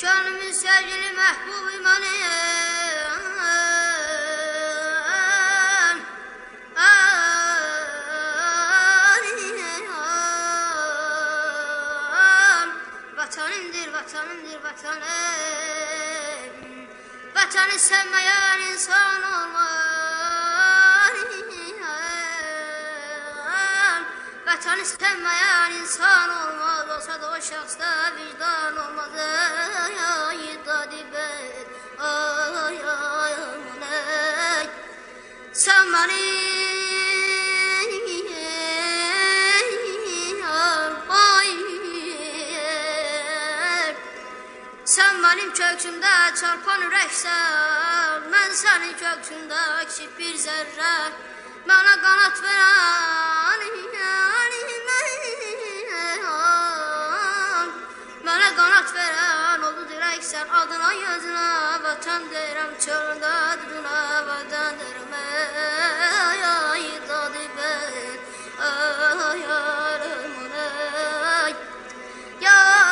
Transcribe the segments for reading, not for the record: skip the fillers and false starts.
Gönlümün sevgili mehbub imanı vatanımdır, vatanımdır, vatanım. Vatanı sevmeyen insan olmaz. Vatanı sevmeyen insan olmaz. Olsa da o şahsta vicdan olmaz. Ay dadibet, ay ay ay. Sen beni sen benim köksümde çarpan yüreksen, ben senin köksünde eksik bir zerre. Bana kanat veren, bana kanat veren oldu direksen. Adına yazına vatan derim, çölünde duduna vatan derim. Ay ay dadibet, ay yarım ay. Ya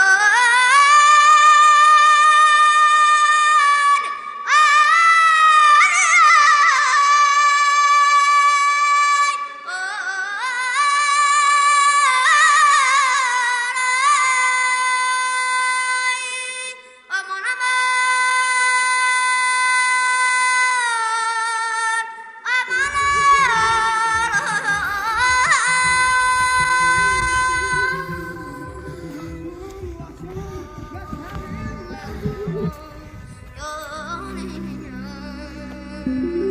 ya